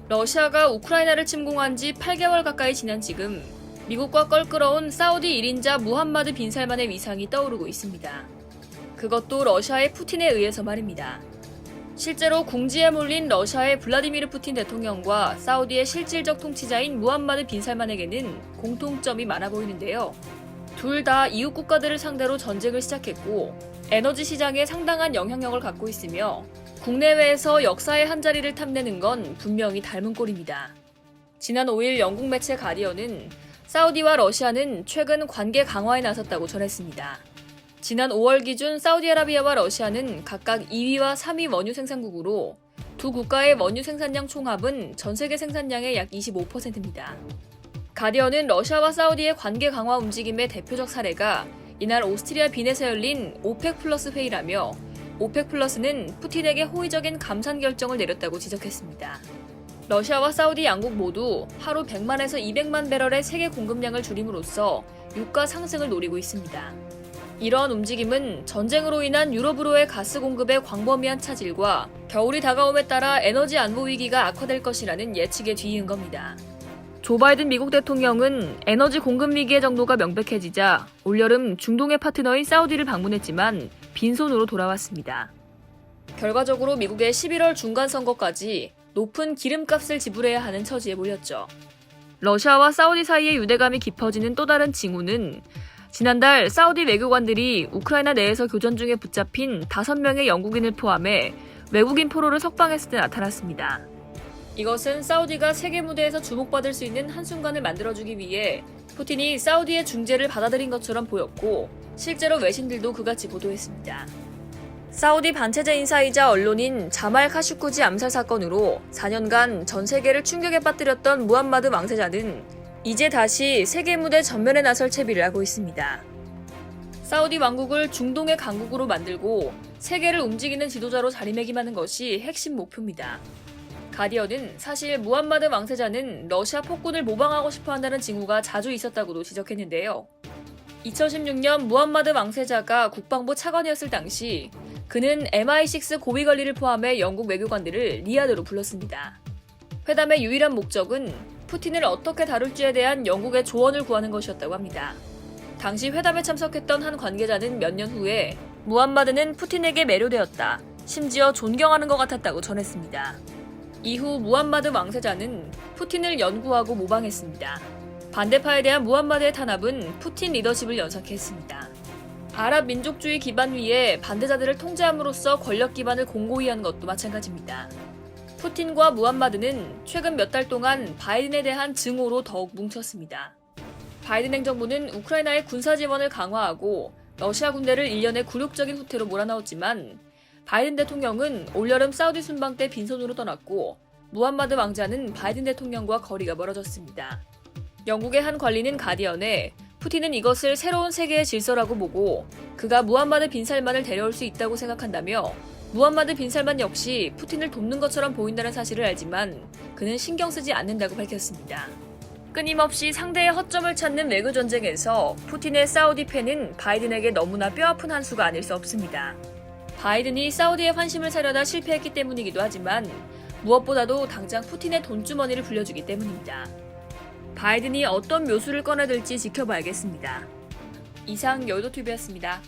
러시아가 우크라이나를 침공한 지 8개월 가까이 지난 지금 미국과 껄끄러운 사우디 1인자 무함마드 빈 살만의 위상이 떠오르고 있습니다. 그것도 러시아의 푸틴에 의해서 말입니다. 실제로 궁지에 몰린 러시아의 블라디미르 푸틴 대통령과 사우디의 실질적 통치자인 무함마드 빈 살만에게는 공통점이 많아 보이는데요. 둘 다 이웃 국가들을 상대로 전쟁을 시작했고 에너지 시장에 상당한 영향력을 갖고 있으며 국내외에서 역사의 한자리를 탐내는 건 분명히 닮은 꼴입니다. 지난 5일 영국 매체 가디언은 사우디와 러시아는 최근 관계 강화에 나섰다고 전했습니다. 지난 5월 기준 사우디아라비아와 러시아는 각각 2위와 3위 원유 생산국으로 두 국가의 원유 생산량 총합은 전 세계 생산량의 약 25%입니다. 가디언은 러시아와 사우디의 관계 강화 움직임의 대표적 사례가 이날 오스트리아 빈에서 열린 오펙 플러스 회의라며 오펙 플러스는 푸틴에게 호의적인 감산 결정을 내렸다고 지적했습니다. 러시아와 사우디 양국 모두 하루 100만에서 200만 배럴의 세계 공급량을 줄임으로써 유가 상승을 노리고 있습니다. 이러한 움직임은 전쟁으로 인한 유럽으로의 가스 공급의 광범위한 차질과 겨울이 다가옴에 따라 에너지 안보 위기가 악화될 것이라는 예측에 뒤이은 겁니다. 조 바이든 미국 대통령은 에너지 공급 위기의 정도가 명백해지자 올여름 중동의 파트너인 사우디를 방문했지만 빈손으로 돌아왔습니다. 결과적으로 미국의 11월 중간 선거까지 높은 기름값을 지불해야 하는 처지에 몰렸죠. 러시아와 사우디 사이의 유대감이 깊어지는 또 다른 징후는 지난달 사우디 외교관들이 우크라이나 내에서 교전 중에 붙잡힌 5명의 영국인을 포함해 외국인 포로를 석방했을 때 나타났습니다. 이것은 사우디가 세계 무대에서 주목받을 수 있는 한순간을 만들어주기 위해 푸틴이 사우디의 중재를 받아들인 것처럼 보였고 실제로 외신들도 그같이 보도했습니다. 사우디 반체제 인사이자 언론인 자말 카슈쿠지 암살 사건으로 4년간 전 세계를 충격에 빠뜨렸던 무함마드 왕세자는 이제 다시 세계 무대 전면에 나설 채비를 하고 있습니다. 사우디 왕국을 중동의 강국으로 만들고 세계를 움직이는 지도자로 자리매김하는 것이 핵심 목표입니다. 가디언은 사실 무함마드 왕세자는 러시아 폭군을 모방하고 싶어 한다는 징후가 자주 있었다고도 지적했는데요. 2016년 무함마드 왕세자가 국방부 차관이었을 당시 그는 MI6 고위 관리를 포함해 영국 외교관들을 리야드로 불렀습니다. 회담의 유일한 목적은 푸틴을 어떻게 다룰지에 대한 영국의 조언을 구하는 것이었다고 합니다. 당시 회담에 참석했던 한 관계자는 몇 년 후에 무함마드는 푸틴에게 매료되었다. 심지어 존경하는 것 같았다고 전했습니다. 이후 무함마드 왕세자는 푸틴을 연구하고 모방했습니다. 반대파에 대한 무함마드의 탄압은 푸틴 리더십을 연상케 했습니다. 아랍 민족주의 기반 위에 반대자들을 통제함으로써 권력 기반을 공고히 하는 것도 마찬가지입니다. 푸틴과 무함마드는 최근 몇 달 동안 바이든에 대한 증오로 더욱 뭉쳤습니다. 바이든 행정부는 우크라이나의 군사 지원을 강화하고 러시아 군대를 일련의 굴욕적인 후퇴로 몰아넣었지만 바이든 대통령은 올여름 사우디 순방 때 빈손으로 떠났고 무함마드 왕자는 바이든 대통령과 거리가 멀어졌습니다. 영국의 한 관리는 가디언에 푸틴은 이것을 새로운 세계의 질서라고 보고 그가 무함마드 빈 살만을 데려올 수 있다고 생각한다며 무함마드 빈 살만 역시 푸틴을 돕는 것처럼 보인다는 사실을 알지만 그는 신경 쓰지 않는다고 밝혔습니다. 끊임없이 상대의 허점을 찾는 외교 전쟁에서 푸틴의 사우디 패는 바이든에게 너무나 뼈아픈 한 수가 아닐 수 없습니다. 바이든이 사우디의 환심을 사려다 실패했기 때문이기도 하지만 무엇보다도 당장 푸틴의 돈주머니를 불려주기 때문입니다. 바이든이 어떤 묘수를 꺼내들지 지켜봐야겠습니다. 이상 여의도TV였습니다.